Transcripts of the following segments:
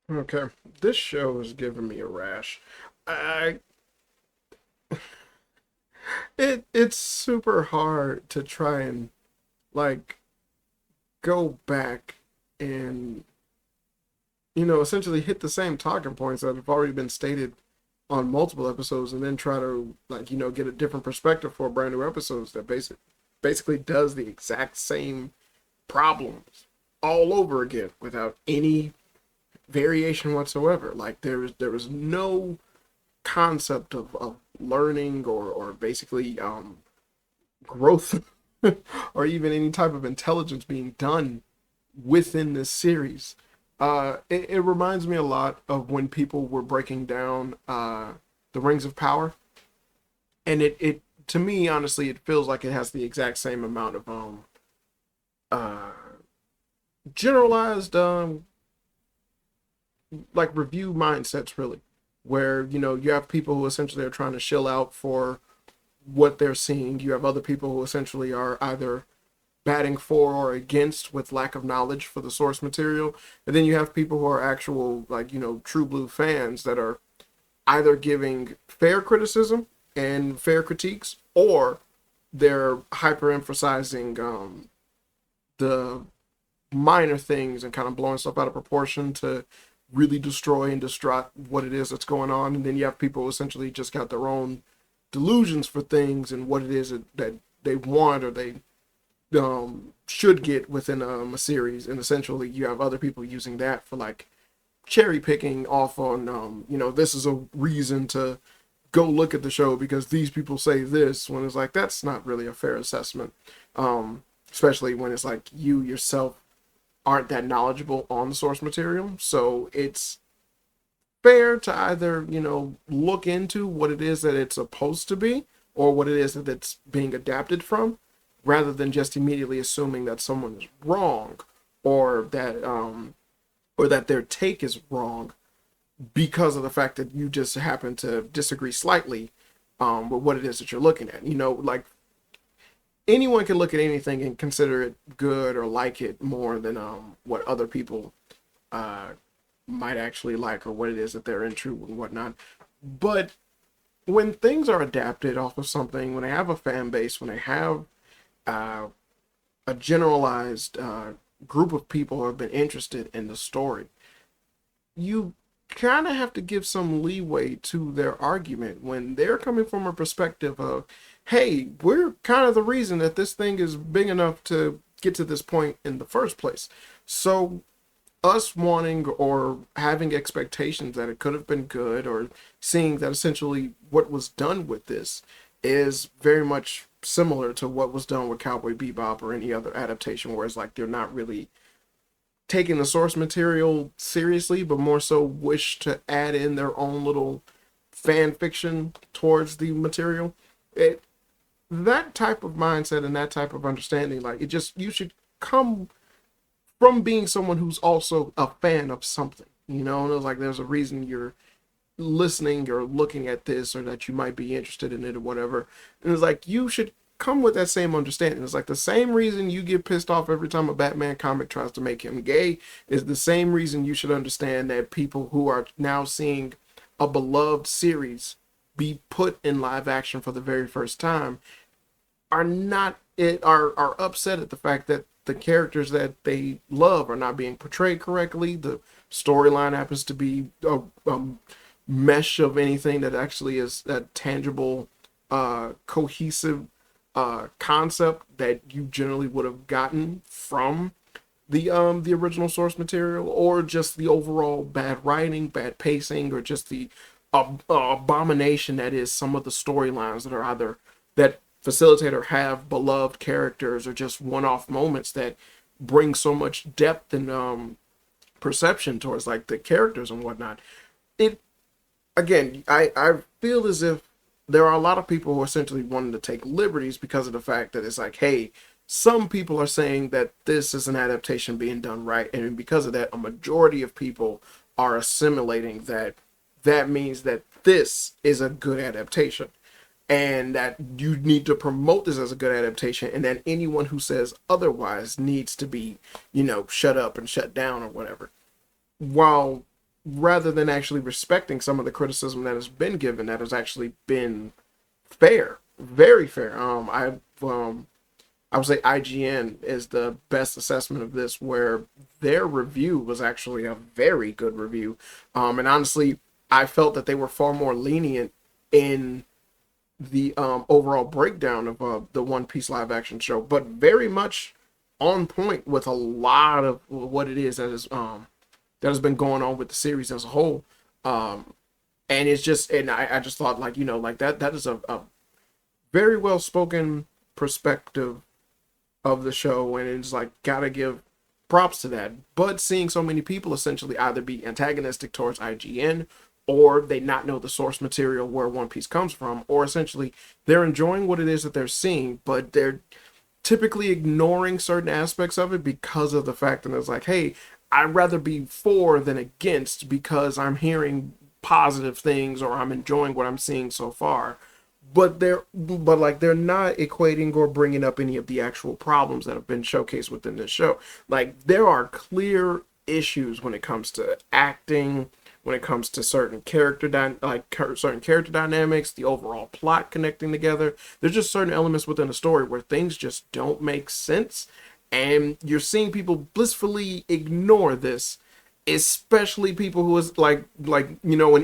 Okay, this show is giving me a rash. I it's super hard to try and like go back and essentially hit the same talking points that have already been stated on multiple episodes and then try to get a different perspective for brand new episodes that basically does the exact same problems all over again without any variation whatsoever. Like there was no concept of learning or basically growth or even any type of intelligence being done within this series. It reminds me a lot of when people were breaking down the Rings of Power, and it to me honestly it feels like it has the exact same amount of uh, generalized like review mindsets really, where you have people who essentially are trying to shill out for what they're seeing. You have other people who essentially are either batting for or against with lack of knowledge for the source material. And then you have people who are actual, true blue fans that are either giving fair criticism and fair critiques, or they're hyper emphasizing the minor things and kind of blowing stuff out of proportion to really destroy and distract what it is that's going on. And then you have people who essentially just got their own delusions for things and what it is that they want or they should get within a series, and essentially you have other people using that for like cherry picking off on this is a reason to go look at the show because these people say this, when it's like that's not really a fair assessment, especially when it's like you yourself aren't that knowledgeable on the source material. So it's fair to either look into what it is that it's supposed to be or what it is that it's being adapted from, rather than just immediately assuming that someone is wrong or that their take is wrong because of the fact that you just happen to disagree slightly with what it is that you're looking at. Like anyone can look at anything and consider it good or like it more than what other people uh, might actually like or what it is that they're into and whatnot. But when things are adapted off of something, when they have a fan base, when they have uh, a generalized group of people who have been interested in the story, you kind of have to give some leeway to their argument when they're coming from a perspective of, hey, we're kind of the reason that this thing is big enough to get to this point in the first place. So us wanting or having expectations that it could have been good, or seeing that essentially what was done with this is very much similar to what was done with Cowboy Bebop or any other adaptation, where it's like they're not really taking the source material seriously, but more so wish to add in their own little fan fiction towards the material. It That type of mindset and that type of understanding, like it just you should come from being someone who's also a fan of something. And it's like there's a reason you're listening or looking at this, or that you might be interested in it or whatever. And it's like you should come with that same understanding. It's like the same reason you get pissed off every time a Batman comic tries to make him gay is the same reason you should understand that people who are now seeing a beloved series be put in live action for the very first time are not it are upset at the fact that the characters that they love are not being portrayed correctly. The storyline happens to be a mesh of anything that actually is that tangible, cohesive concept that you generally would have gotten from the original source material, or just the overall bad writing, bad pacing, or just the abomination that is some of the storylines that are either that facilitate or have beloved characters, or just one-off moments that bring so much depth and perception towards like the characters and whatnot. It Again, I feel as if there are a lot of people who are essentially wanting to take liberties because of the fact that it's like, hey, some people are saying that this is an adaptation being done right, and because of that, a majority of people are assimilating that that means that this is a good adaptation, and that you need to promote this as a good adaptation, and that anyone who says otherwise needs to be, shut up and shut down or whatever. While rather than actually respecting some of the criticism that has been given, that has actually been fair, very fair. I would say IGN is the best assessment of this, where their review was actually a very good review. And honestly, I felt that they were far more lenient in the overall breakdown of the One Piece live action show, but very much on point with a lot of what it is that has been going on with the series as a whole. And it's just, and I just thought, like, like that is a very well spoken perspective of the show, and it's like, gotta give props to that. But seeing so many people essentially either be antagonistic towards IGN, or they not know the source material where One Piece comes from, or essentially they're enjoying what it is that they're seeing, but they're typically ignoring certain aspects of it because of the fact that it's like, hey, I'd rather be for than against because I'm hearing positive things or I'm enjoying what I'm seeing so far. But they're not equating or bringing up any of the actual problems that have been showcased within this show. Like, there are clear issues when it comes to acting, when it comes to certain certain character dynamics, the overall plot connecting together. There's just certain elements within a story where things just don't make sense, and you're seeing people blissfully ignore this, especially people who is in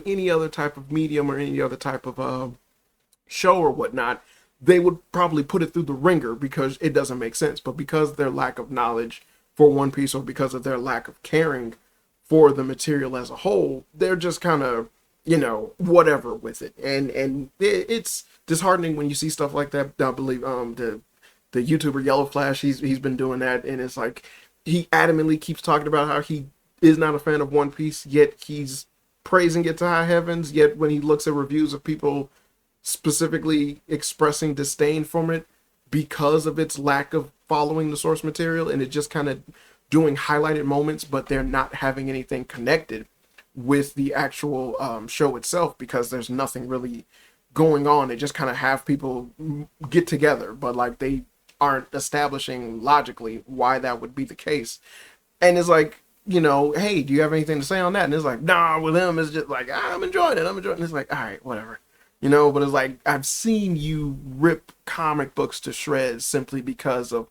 any other type of medium or any other type of show or whatnot, they would probably put it through the ringer because it doesn't make sense. But because of their lack of knowledge for One Piece, or because of their lack of caring for the material as a whole, they're just kind of, whatever with it. And it's disheartening when you see stuff like that. I believe the YouTuber Yellow Flash, he's been doing that, and it's like, he adamantly keeps talking about how he is not a fan of One Piece, yet he's praising it to high heavens. Yet when he looks at reviews of people specifically expressing disdain from it because of its lack of following the source material, and it just kind of doing highlighted moments, but they're not having anything connected with the actual show itself, because there's nothing really going on. They just kind of have people get together, but like, they aren't establishing logically why that would be the case. And it's like, hey, do you have anything to say on that? And it's like, nah, with him, it's just like, I'm enjoying it. And it's like, all right, whatever. But it's like, I've seen you rip comic books to shreds simply because of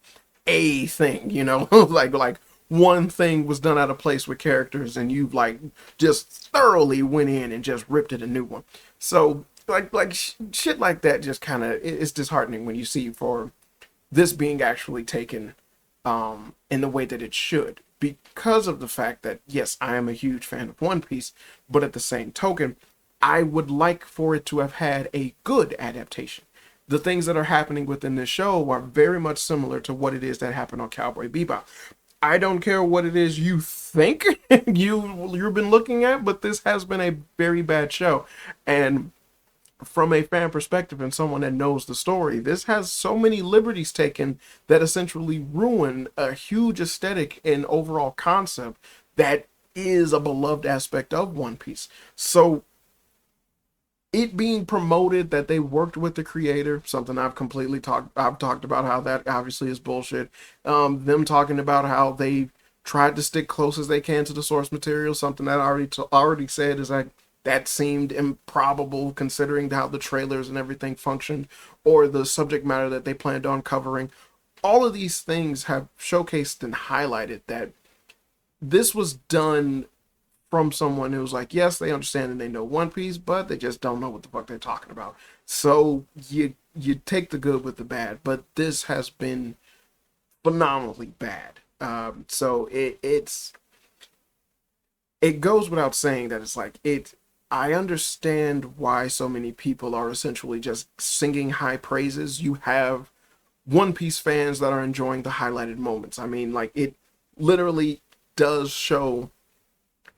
a thing, like one thing was done out of place with characters, and you've like just thoroughly went in and just ripped it a new one. So shit like that just kind of, it's disheartening when you see for this being actually taken in the way that it should, because of the fact that, yes, I am a huge fan of One Piece, but at the same token, I would like for it to have had a good adaptation. The things that are happening within this show are very much similar to what it is that happened on Cowboy Bebop. I don't care what it is you think you've been looking at, but this has been a very bad show. And from a fan perspective and someone that knows the story, this has so many liberties taken that essentially ruin a huge aesthetic and overall concept that is a beloved aspect of One Piece. So it being promoted that they worked with the creator, something I've talked about how that obviously is bullshit. Them talking about how they tried to stick close as they can to the source material, something that I already said is like, that seemed improbable considering how the trailers and everything functioned, or the subject matter that they planned on covering. All of these things have showcased and highlighted that this was done from someone who's like, yes, they understand and they know One Piece, but they just don't know what the fuck they're talking about. So you take the good with the bad, but this has been phenomenally bad. So it goes without saying that it's like, I understand why so many people are essentially just singing high praises. You have One Piece fans that are enjoying the highlighted moments. I mean, like, it literally does show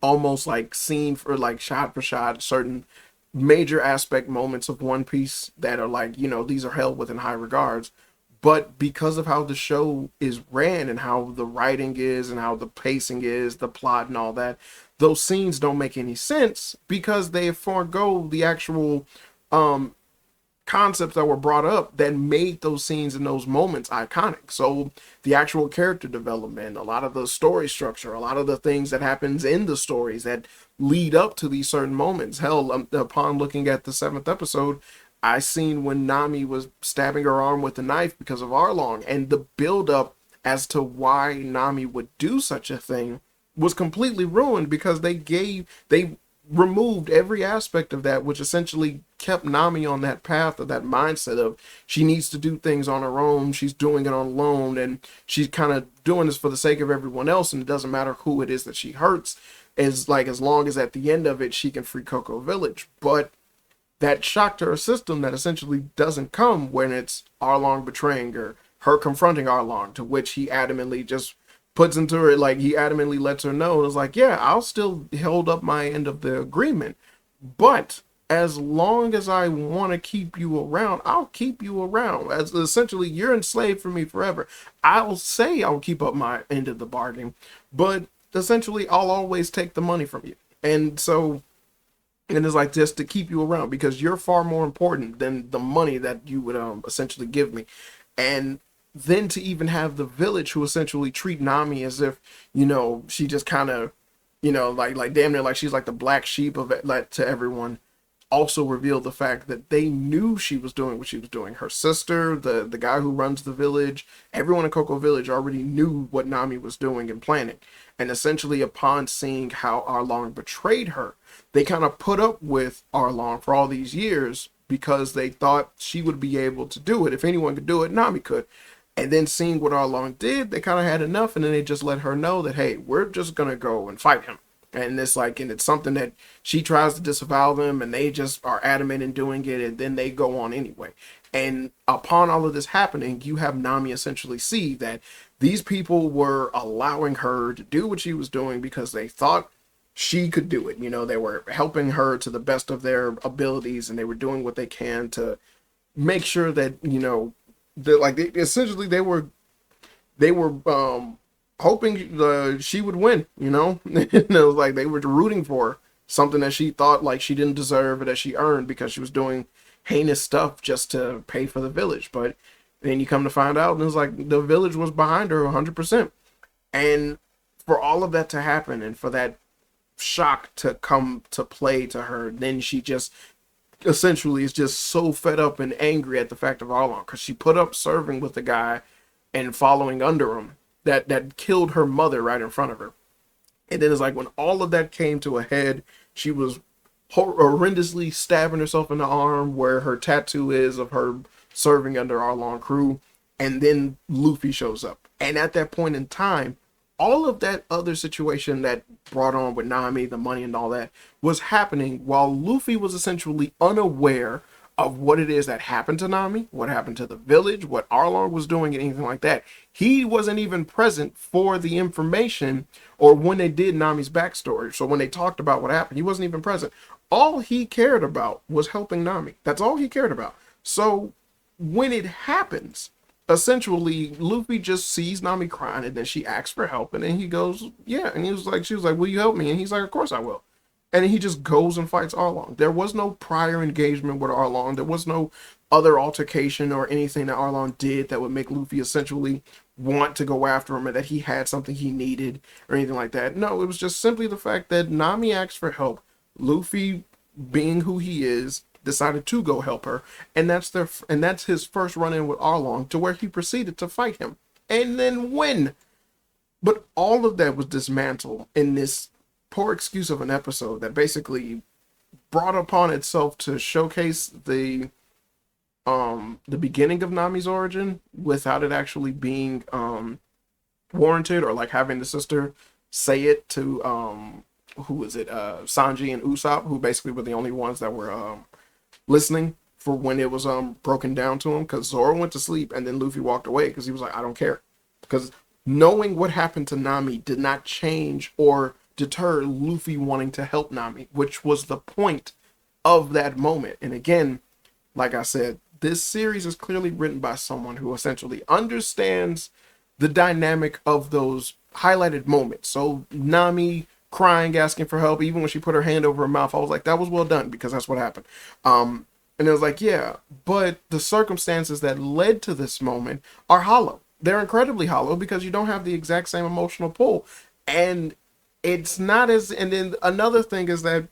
almost like scene for like shot for shot certain major aspect moments of One Piece that are like, these are held within high regards. But because of how the show is ran and how the writing is and how the pacing is, the plot and all that, those scenes don't make any sense because they forego the actual concepts that were brought up that made those scenes and those moments iconic. So the actual character development, a lot of the story structure, a lot of the things that happens in the stories that lead up to these certain moments. Hell, upon looking at the 7th episode, I seen when Nami was stabbing her arm with a knife because of Arlong, and the build up as to why Nami would do such a thing was completely ruined because they removed every aspect of that, which essentially kept Nami on that path of that mindset of she needs to do things on her own. She's doing it on alone, and she's kind of doing this for the sake of everyone else, and it doesn't matter who it is that she hurts, as long as at the end of it she can free Cocoa Village. But that shock to her system that essentially doesn't come when it's Arlong betraying her confronting Arlong, to which he adamantly just puts into her, like, he adamantly lets her know, it's like, yeah, I'll still hold up my end of the agreement, but as long as I want to keep you around, I'll keep you around. As essentially, you're enslaved for me forever. I'll say I'll keep up my end of the bargain, but essentially, I'll always take the money from you. And so, and it's like, just to keep you around because you're far more important than the money that you would essentially give me. And then to even have the village who essentially treat Nami as if, she just kind of, like damn near like she's like the black sheep of it, like, to everyone, also revealed the fact that they knew she was doing what she was doing. Her sister, the guy who runs the village, everyone in Cocoa Village already knew what Nami was doing and planning. And essentially, upon seeing how Arlong betrayed her, they kind of put up with Arlong for all these years because they thought she would be able to do it. If anyone could do it, Nami could. And then seeing what Arlong did, they kind of had enough, and then they just let her know that, hey, we're just gonna go and fight him. And it's something that she tries to disavow them, and they just are adamant in doing it, and then they go on anyway. And upon all of this happening, you have Nami essentially see that these people were allowing her to do what she was doing because they thought she could do it. They were helping her to the best of their abilities, and they were doing what they can to make sure that, essentially they were hoping she would win, and it was like they were rooting for something that she thought like she didn't deserve or that she earned because she was doing heinous stuff just to pay for the village. But then you come to find out, and it's like the village was behind her 100%. And for all of that to happen, and for that shock to come to play to her, then she just essentially is just so fed up and angry at the fact of Arlong, because she put up serving with the guy and following under him that killed her mother right in front of her. And then it's like when all of that came to a head, she was horrendously stabbing herself in the arm where her tattoo is of her serving under Arlong crew. And then Luffy shows up. And at that point in time, all of that other situation that brought on with Nami, the money and all that, was happening while Luffy was essentially unaware of what it is that happened to Nami, what happened to the village, what Arlong was doing, and anything like that. He wasn't even present for the information or when they did Nami's backstory. So when they talked about what happened, he wasn't even present. All he cared about was helping Nami. That's all he cared about. So when it happens, essentially Luffy just sees Nami crying, and then she asks for help, and then he goes, yeah. And she was like, will you help me? And he's like, of course I will. And he just goes and fights Arlong. There was no prior engagement with Arlong. There was no other altercation or anything that Arlong did that would make Luffy essentially want to go after him, or that he had something he needed or anything like that. No, it was just simply the fact that Nami asked for help. Luffy, being who he is, decided to go help her, and that's his first run-in with Arlong, to where he proceeded to fight him and then win. But all of that was dismantled in this poor excuse of an episode that basically brought upon itself to showcase the beginning of Nami's origin without it actually being warranted, or like having the sister say it to who is it, Sanji and Usopp, who basically were the only ones that were listening for when it was broken down to him, because Zoro went to sleep and then Luffy walked away because he was like, I don't care. Because knowing what happened to Nami did not change or deter Luffy wanting to help Nami, which was the point of that moment. And again, like I said, this series is clearly written by someone who essentially understands the dynamic of those highlighted moments. So Nami crying, asking for help, even when she put her hand over her mouth, I was like, that was well done, because that's what happened. And it was like, yeah, but the circumstances that led to this moment are hollow. They're incredibly hollow because you don't have the exact same emotional pull. And it's not as, and then another thing is that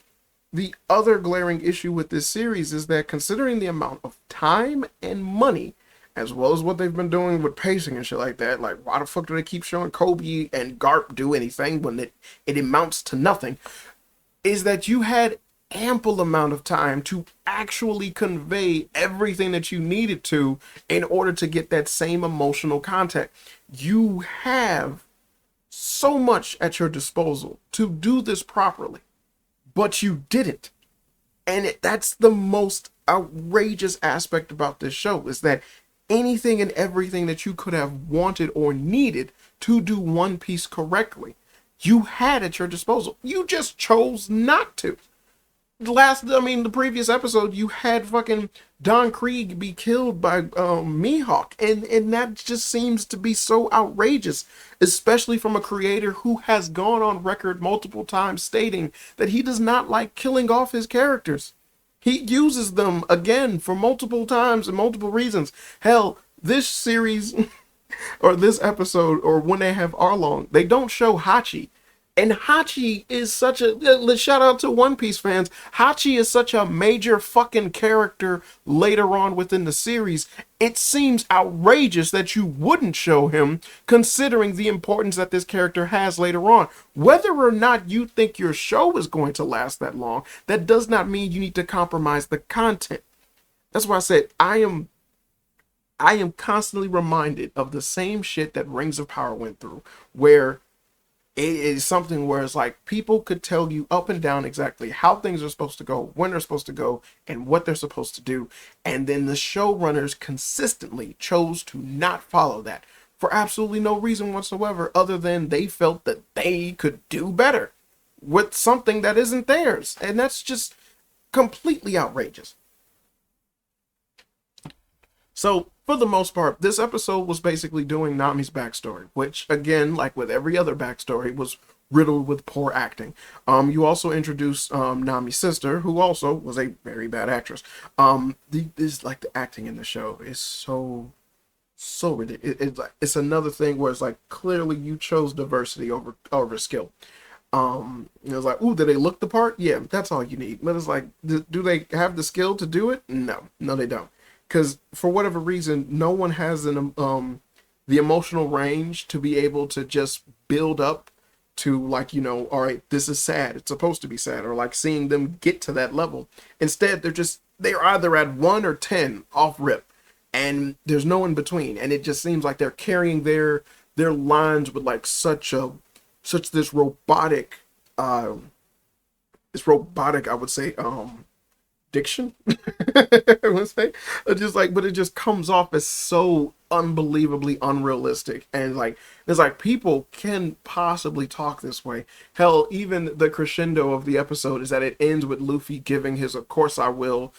the other glaring issue with this series is that considering the amount of time and money, as well as what they've been doing with pacing and shit like that, like why the fuck do they keep showing Kobe and Garp do anything when it amounts to nothing? Is that you had ample amount of time to actually convey everything that you needed to in order to get that same emotional contact. You have so much at your disposal to do this properly, but you didn't. And that's the most outrageous aspect about this show, is that anything and everything that you could have wanted or needed to do One Piece correctly, you had at your disposal. You just chose not to. The previous episode, you had fucking Don Krieg be killed by Mihawk, and that just seems to be so outrageous, especially from a creator who has gone on record multiple times stating that he does not like killing off his characters. He uses them again for multiple times and multiple reasons. Hell, this series or this episode, or when they have Arlong, they don't show Hachi. And Hachi is such a, let's shout out to One Piece fans, Hachi is such a major fucking character later on within the series. It seems outrageous that you wouldn't show him, considering the importance that this character has later on. Whether or not you think your show is going to last that long, that does not mean you need to compromise the content. That's why I said I am constantly reminded of the same shit that Rings of Power went through, where it is something where it's like people could tell you up and down exactly how things are supposed to go, when they're supposed to go, and what they're supposed to do. And then the showrunners consistently chose to not follow that for absolutely no reason whatsoever, other than they felt that they could do better with something that isn't theirs. And that's just completely outrageous. So, for the most part, this episode was basically doing Nami's backstory, which, again, like with every other backstory, was riddled with poor acting. You also introduced Nami's sister, who also was a very bad actress. The acting in the show is so ridiculous. It's another thing where it's like clearly you chose diversity over skill. It was like, ooh, do they look the part? Yeah, that's all you need. But it's like, do they have the skill to do it? No, they don't. Because for whatever reason, no one has the emotional range to be able to just build up to, like, all right, this is sad, it's supposed to be sad, or like seeing them get to that level. Instead, they're either at 1 or 10 off rip, and there's no in between. And it just seems like they're carrying their lines with like such this robotic, I would say, diction. I would say, just like, but it just comes off as so unbelievably unrealistic, and like it's like people can possibly talk this way. Hell, even the crescendo of the episode is that it ends with Luffy giving his "of course I will"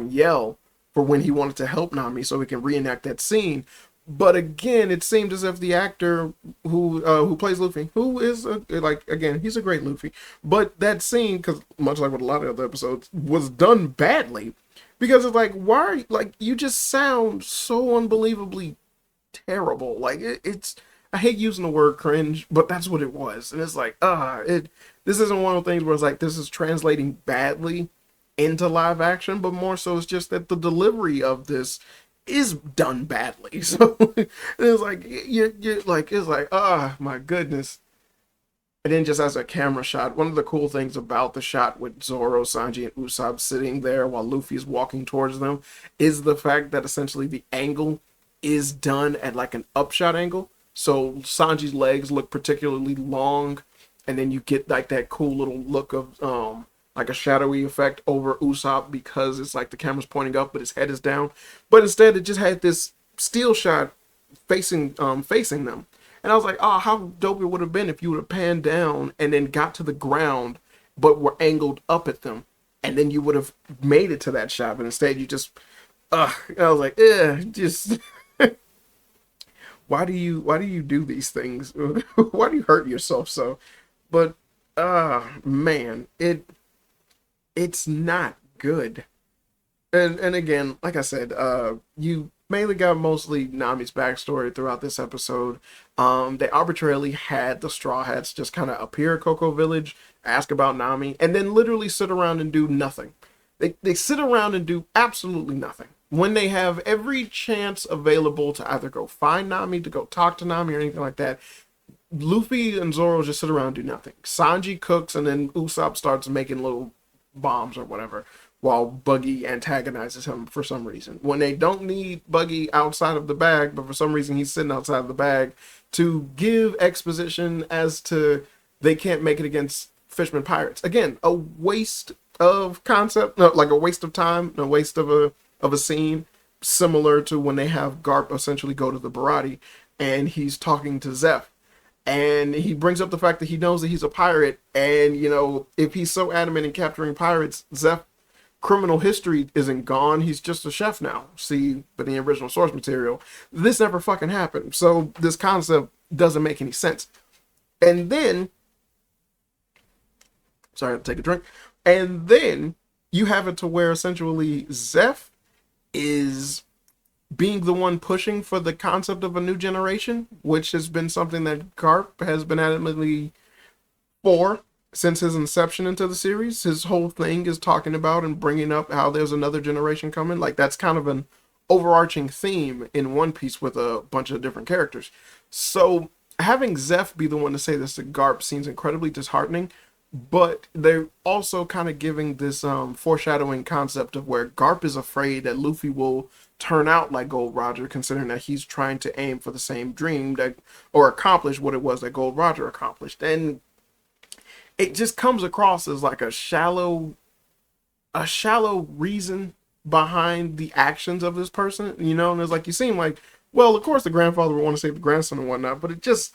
yell for when he wanted to help Nami, so we can reenact that scene. But again, it seemed as if the actor who plays Luffy, who is again, he's a great Luffy, but that scene, because much like with a lot of other episodes, was done badly, because it's like, why, like, you just sound so unbelievably terrible. Like it's, I hate using the word cringe, but that's what it was. And it's like, this isn't one of the things where it's like this is translating badly into live action, but more so it's just that the delivery of this is done badly. So it's like you're like, it's like, my goodness. And then just as a camera shot, one of the cool things about the shot with Zoro, Sanji, and Usopp sitting there while Luffy is walking towards them is the fact that essentially the angle is done at like an upshot angle. So Sanji's legs look particularly long, and then you get like that cool little look of like a shadowy effect over Usopp, because it's like the camera's pointing up but his head is down. But instead it just had this still shot facing them. And I was like, how dope it would have been if you would have panned down and then got to the ground but were angled up at them, and then you would have made it to that shot. But instead you just I was like, just why do you do these things? Why do you hurt yourself so? But man, it's not good. And again, like I said, you mainly got mostly Nami's backstory throughout this episode. They arbitrarily had the Straw Hats just kind of appear at Cocoa Village, ask about Nami, and then literally sit around and do nothing. They sit around and do absolutely nothing when they have every chance available to either go find Nami, to go talk to Nami, or anything like that. Luffy and Zoro just sit around and do nothing. Sanji cooks, and then Usopp starts making little bombs or whatever, while Buggy antagonizes him for some reason. When they don't need Buggy outside of the bag, but for some reason he's sitting outside of the bag to give exposition as to they can't make it against Fishman Pirates. Again, a waste of concept, no, like a waste of time, a waste of a scene, similar to when they have Garp essentially go to the Barati and he's talking to Zeph. And he brings up the fact that he knows that he's a pirate, and if he's so adamant in capturing pirates, Zeph criminal history isn't gone. He's just a chef now. See, but in the original source material, this never fucking happened. So this concept doesn't make any sense. And then, sorry, I have to take a drink. And then you have it to where essentially Zeph is being the one pushing for the concept of a new generation, which has been something that Garp has been adamantly for since his inception into the series. His whole thing is talking about and bringing up how there's another generation coming. Like, that's kind of an overarching theme in One Piece with a bunch of different characters. So having Zeph be the one to say this to Garp seems incredibly disheartening, but they're also kind of giving this foreshadowing concept of where Garp is afraid that Luffy will turn out like Gold Roger, considering that he's trying to aim for the same dream that, or accomplish what it was that Gold Roger accomplished. And it just comes across as like a shallow reason behind the actions of this person, and it's like, you seem like, well, of course the grandfather would want to save the grandson and whatnot, but it just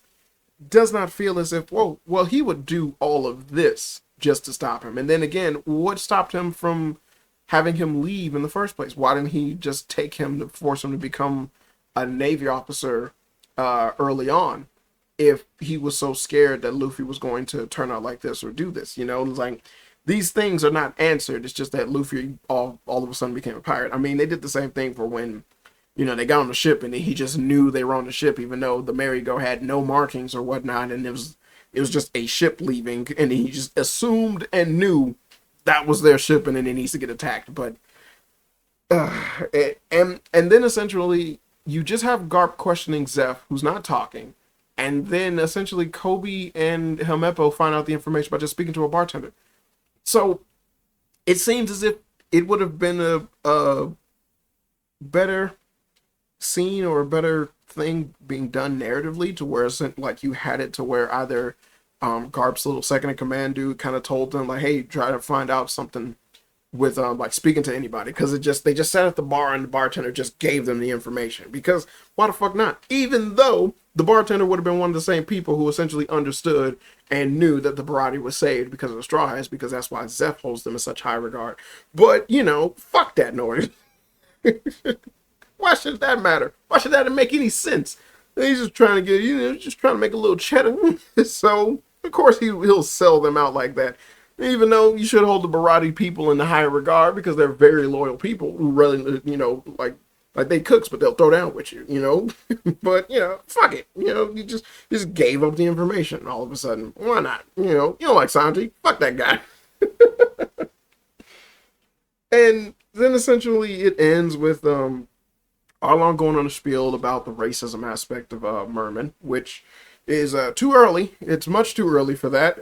does not feel as if, well, he would do all of this just to stop him. And then again, what stopped him from having him leave in the first place? Why didn't he just take him to force him to become a Navy officer early on, if he was so scared that Luffy was going to turn out like this or do this? It's like, these things are not answered. It's just that Luffy all of a sudden became a pirate. I mean, they did the same thing for when they got on the ship and he just knew they were on the ship, even though the Merry-Go had no markings or whatnot, and it was just a ship leaving, and he just assumed and knew that was their ship, and then it needs to get attacked. But and then essentially you just have Garp questioning Zeph, who's not talking, and then essentially Kobe and Helmeppo find out the information by just speaking to a bartender. So it seems as if it would have been a better scene or a better thing being done narratively, to where it's like you had it to where either Garp's little second in command dude kind of told them like, hey, try to find out something with like speaking to anybody, because they just sat at the bar and the bartender just gave them the information, because why the fuck not? Even though the bartender would have been one of the same people who essentially understood and knew that the Barati was saved because of the Straw Hats, because that's why Zeph holds them in such high regard. But fuck that noise. Why should that matter? Why should that make any sense? He's just trying to get, just trying to make a little cheddar. So of course he'll sell them out like that. Even though you should hold the Barati people in the higher regard, because they're very loyal people who really, like they cooks, but they'll throw down with you, But fuck it, you just gave up the information all of a sudden. Why not? You don't like Sanji? Fuck that guy. And then essentially it ends with Arlong going on a spiel about the racism aspect of Merman, which is too early. It's much too early for that.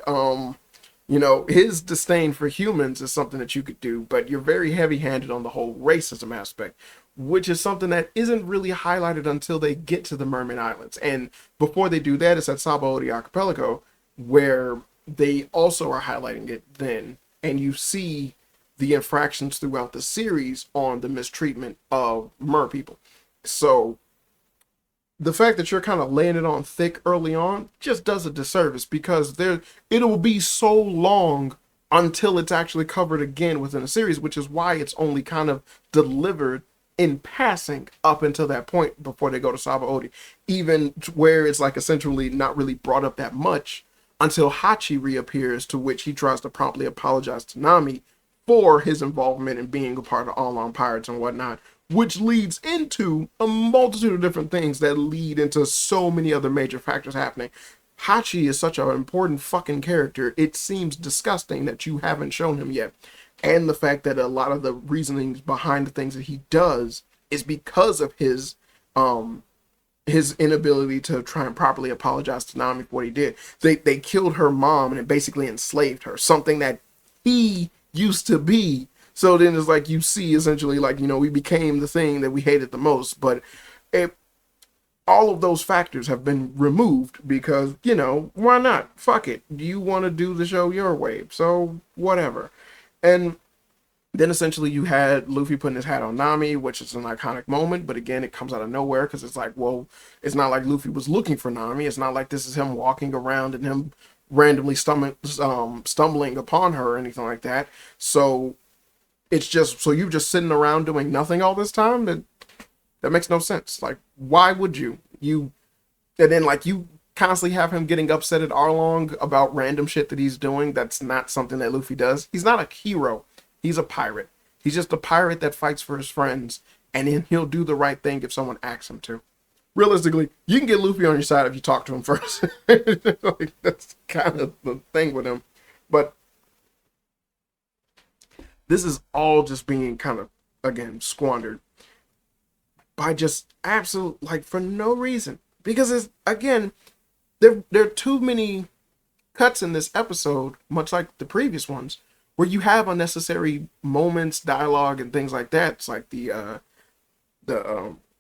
His disdain for humans is something that you could do, but you're very heavy-handed on the whole racism aspect, which is something that isn't really highlighted until they get to the Merman Islands. And before they do that, it's at Sabaody Archipelago, where they also are highlighting it then. And you see the infractions throughout the series on the mistreatment of mer people. So the fact that you're kind of laying it on thick early on just does a disservice, because it'll be so long until it's actually covered again within a series, which is why it's only kind of delivered in passing up until that point before they go to Sabaody, even where it's like essentially not really brought up that much until Hachi reappears, to which he tries to promptly apologize to Nami for his involvement in being a part of All Along Pirates and whatnot, which leads into a multitude of different things that lead into so many other major factors happening. Hachi is such an important fucking character, it seems disgusting that you haven't shown him yet. And the fact that a lot of the reasonings behind the things that he does is because of his inability to try and properly apologize to Nami for what he did. They killed her mom and basically enslaved her, something that he used to be. So then it's like you see essentially like, you know, we became the thing that we hated the most. But all of those factors have been removed because, you know, why not? Fuck it. You want to do the show your way. So whatever. And then essentially you had Luffy putting his hat on Nami, which is an iconic moment. But again, it comes out of nowhere because it's like, well, it's not like Luffy was looking for Nami. It's not like this is him walking around and him randomly stumbling upon her or anything like that. So it's just, so you're just sitting around doing nothing all this time? That makes no sense. Like, why would you? And then like you constantly have him getting upset at Arlong about random shit that he's doing. That's not something that Luffy does. He's not a hero. He's a pirate. He's just a pirate that fights for his friends, and then he'll do the right thing if someone asks him to. Realistically, you can get Luffy on your side if you talk to him first. Like, that's kind of the thing with him. But this is all just being kind of, again, squandered by just absolute, like, for no reason. Because it's, again, there are too many cuts in this episode, much like the previous ones, where you have unnecessary moments, dialogue, and things like that. It's like the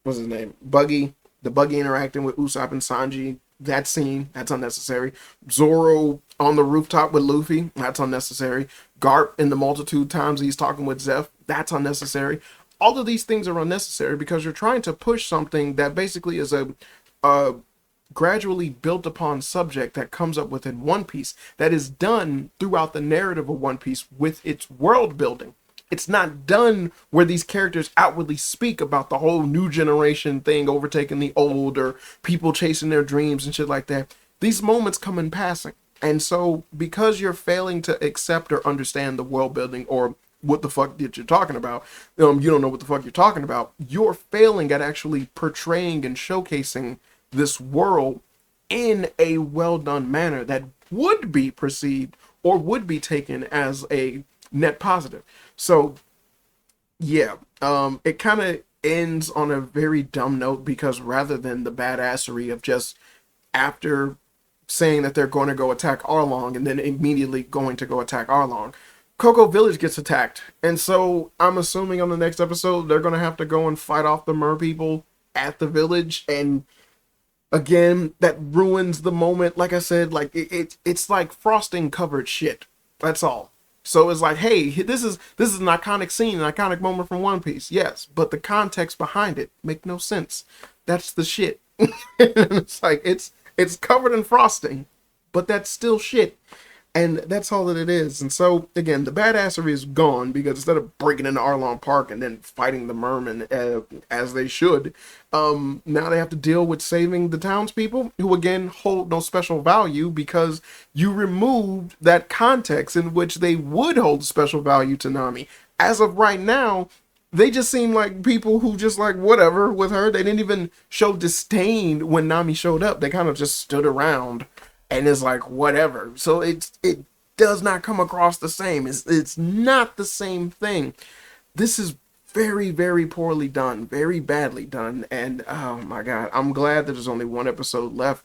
what's his name? The Buggy interacting with Usopp and Sanji. That scene, that's unnecessary. Zoro on the rooftop with Luffy, that's unnecessary. Garp in the multitude times he's talking with Zeph, that's unnecessary. All of these things are unnecessary because you're trying to push something that basically is a gradually built upon subject that comes up within One Piece that is done throughout the narrative of One Piece with its world building. It's not done where these characters outwardly speak about the whole new generation thing overtaking the old or people chasing their dreams and shit like that. These moments come in passing. And so because you're failing to accept or understand the world building or what the fuck that you're talking about, you don't know what the fuck you're talking about, you're failing at actually portraying and showcasing this world in a well done manner that would be perceived or would be taken as a net positive. So yeah, it kind of ends on a very dumb note because rather than the badassery of just after saying that they're going to go attack Arlong and then immediately going to go attack Arlong, Cocoa Village gets attacked. And so I'm assuming on the next episode they're going to have to go and fight off the mer people at the village. And again, that ruins the moment. Like I said, like it's like frosting covered shit. That's all. So it's like, hey, this is an iconic scene, an iconic moment from One Piece. Yes, but the context behind it make no sense. That's the shit. It's like it's covered in frosting, but that's still shit. And that's all that it is. And so, again, the badassery is gone because instead of breaking into Arlong Park and then fighting the mermen as they should, now they have to deal with saving the townspeople who, again, hold no special value because you removed that context in which they would hold special value to Nami. As of right now, they just seem like people who just like whatever with her. They didn't even show disdain when Nami showed up. They kind of just stood around. And it's like, whatever. So it does not come across the same. It's not the same thing. This is very, very poorly done. Very badly done. And oh my God, I'm glad that there's only one episode left.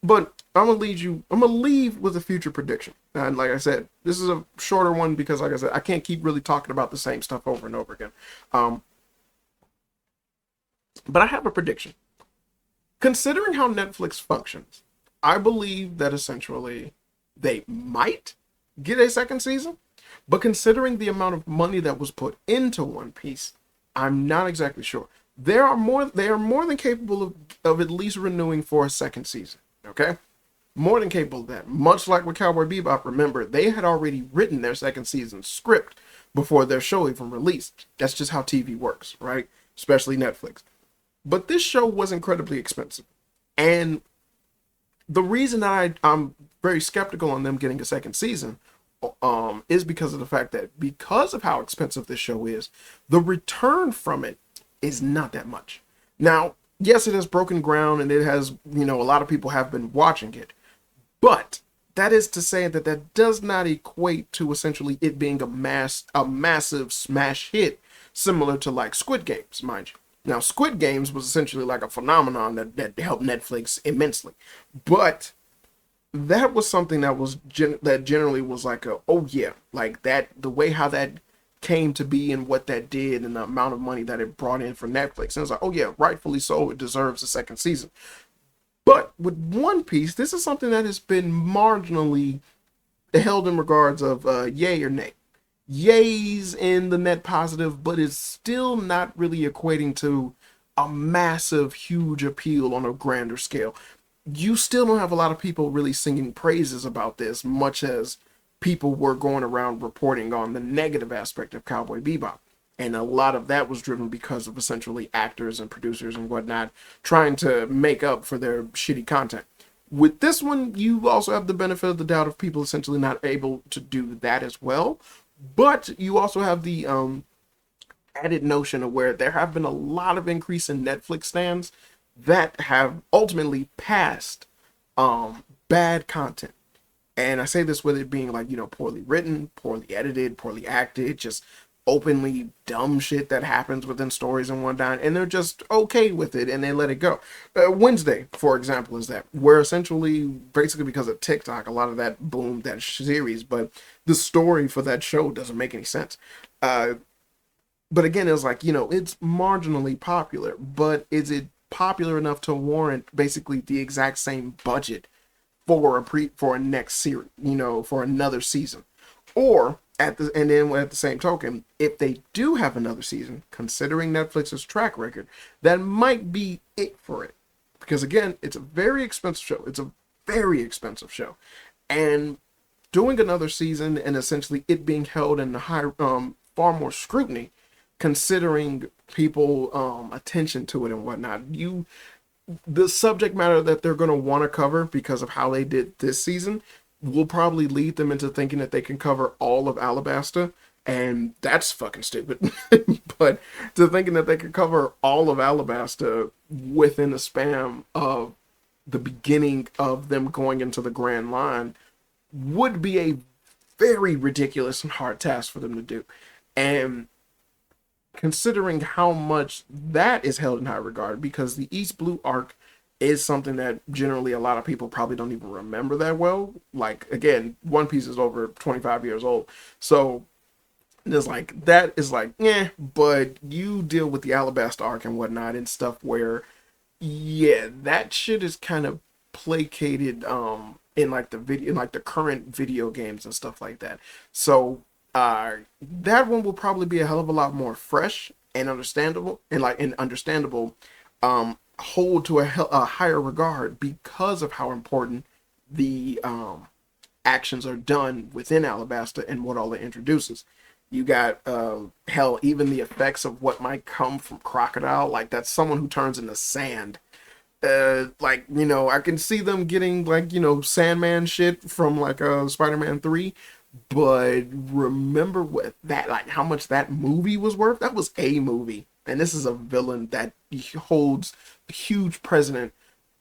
But I'm going to leave with a future prediction. And like I said, this is a shorter one because like I said, I can't keep really talking about the same stuff over and over again. But I have a prediction. Considering how Netflix functions, I believe that essentially they might get a second season, but considering the amount of money that was put into One Piece, I'm not exactly sure. They are more than capable of at least renewing for a second season, okay? More than capable of that. Much like with Cowboy Bebop, remember, they had already written their second season script before their show even released. That's just how TV works, right? Especially Netflix. But this show was incredibly expensive. And the reason I'm very skeptical on them getting a second season is because of the fact that because of how expensive this show is, the return from it is not that much. Now, yes, it has broken ground and it has, a lot of people have been watching it, but that is to say that that does not equate to essentially it being a massive smash hit, similar to like Squid Games, mind you. Now, Squid Games was essentially like a phenomenon that helped Netflix immensely, but that was something that that generally was like a, oh yeah, like that, the way how that came to be and what that did and the amount of money that it brought in for Netflix. And it's like, oh yeah, rightfully so, it deserves a second season. But with One Piece, this is something that has been marginally held in regards of yay or nay. Yay's in the net positive, but it's still not really equating to a massive, huge appeal on a grander scale. You still don't have a lot of people really singing praises about this, much as people were going around reporting on the negative aspect of Cowboy Bebop. And a lot of that was driven because of essentially actors and producers and whatnot trying to make up for their shitty content. With this one, you also have the benefit of the doubt of people essentially not able to do that as well. But you also have the added notion of where there have been a lot of increase in Netflix stands that have ultimately passed bad content. And I say this with it being like, poorly written, poorly edited, poorly acted, just openly dumb shit that happens within stories and whatnot, and they're just okay with it and they let it go. Wednesday, for example, is that where essentially, basically because of TikTok, a lot of that boomed that series, but the story for that show doesn't make any sense. But again, it was like, it's marginally popular, but is it popular enough to warrant basically the exact same budget for a next series, for another season? Or at the same token, if they do have another season, considering Netflix's track record, that might be it for it. Because again, it's a very expensive show. It's a very expensive show. And doing another season and essentially it being held in far more scrutiny, considering people attention to it and whatnot, the subject matter that they're going to want to cover because of how they did this season will probably lead them into thinking that they can cover all of Alabasta, and that's fucking stupid. But to thinking that they can cover all of Alabasta within the span of the beginning of them going into the Grand Line would be a very ridiculous and hard task for them to do. And considering how much that is held in high regard, because the East Blue arc is something that generally a lot of people probably don't even remember that well. Like, again, One Piece is over 25 years old. So there's like, that is like, yeah, but you deal with the Alabasta arc and whatnot and stuff where, yeah, that shit is kind of placated in like the current video games and stuff like that. So that one will probably be a hell of a lot more fresh and understandable hold to a higher regard because of how important the actions are done within Alabasta and what all it introduces. You got hell, even the effects of what might come from Crocodile, like that's someone who turns into sand. I can see them getting like, Sandman shit from like Spider-Man 3, but remember what that, like how much that movie was worth? That was a movie. And this is a villain that holds a huge precedent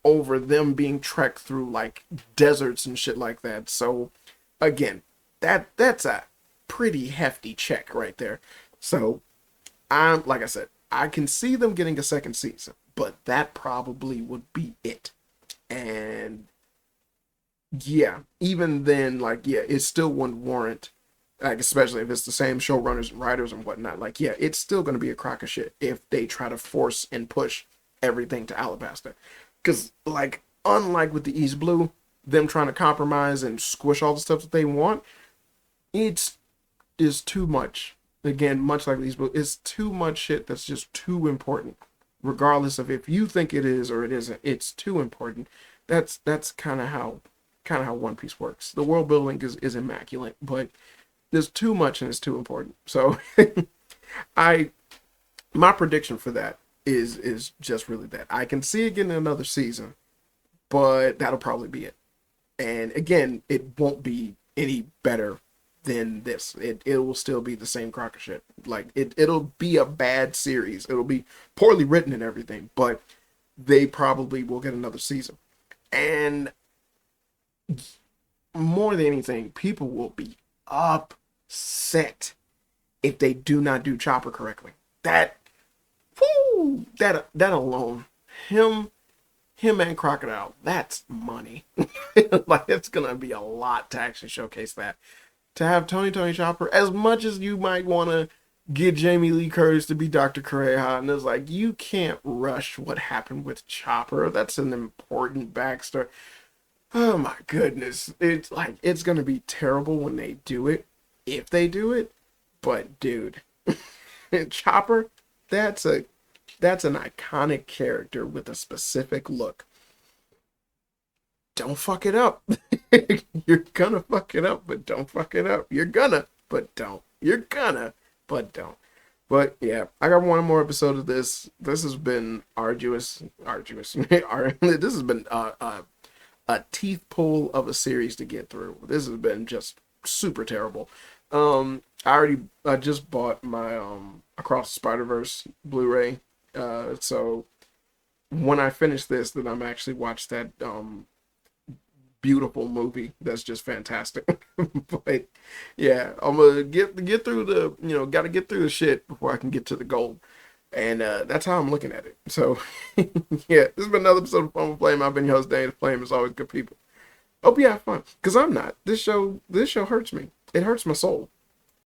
over them being trekked through like deserts and shit like that. So again, that's a pretty hefty check right there. So like I said, I can see them getting a second season, but that probably would be it. And yeah, even then, like, yeah, it still wouldn't warrant, like, especially if it's the same showrunners and writers and whatnot. Like, yeah, it's still going to be a crock of shit if they try to force and push everything to Alabasta. Because, like, unlike with the East Blue, them trying to compromise and squish all the stuff that they want, it is too much. Again, much like the East Blue, it's too much shit that's just too important. Regardless of if you think it is or it isn't, it's too important. That's kind of how One Piece works. The world building is immaculate, but there's too much and it's too important. So my prediction for that is just really that. I can see it getting another season, but that'll probably be it. And again, it won't be any better than this. It will still be the same crock of shit. Like it'll be a bad series. It'll be poorly written and everything, but they probably will get another season. And more than anything, people will be upset if they do not do Chopper correctly. That, whoo, that alone, him and Crocodile, that's money. Like it's gonna be a lot to actually showcase that. To have Tony Chopper, as much as you might want to get Jamie Lee Curtis to be Dr. Correja, and it's like you can't rush what happened with Chopper. That's an important backstory. Oh my goodness. It's like it's gonna be terrible when they do it, if they do it. But dude, Chopper, that's a that's an iconic character with a specific look. Don't fuck it up. You're gonna fuck it up, but don't fuck it up. You're gonna, but don't. You're gonna, but don't. But yeah, I got one more episode of this. This has been arduous. This has been a teeth pull of a series to get through. This has been just super terrible. I just bought my Across the Spider-Verse Blu-ray. So when I finish this, then I'm actually watch that beautiful movie that's just fantastic. But yeah, I'm gonna get through the gotta get through the shit before I can get to the gold. And that's how I'm looking at it. So yeah, this has been another episode of Fun with Flame. I've been your host, Danieltheflame. It's always good people. Hope you have fun. Cause I'm not. This show hurts me. It hurts my soul.